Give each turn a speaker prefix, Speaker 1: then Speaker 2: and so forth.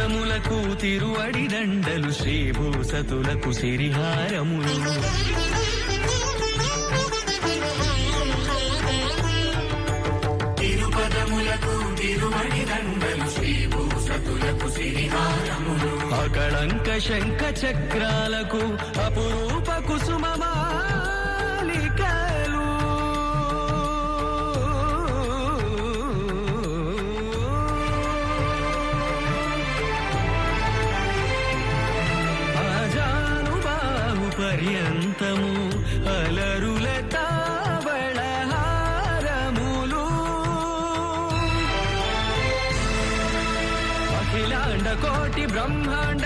Speaker 1: తిరుపదములకు తిరువడి దండలు శ్రీభూసతులకు సిరిహారములు తిరుపదములకు తిరువడి దండలు శ్రీభూసతులకు సిరిహారములు అకళంక శంఖ చక్రాలకు అపురూప కుసుమమాలికలు పర్యంతము అలరుల తావళహారములు అఖిలాండ కోటి బ్రహ్మాండ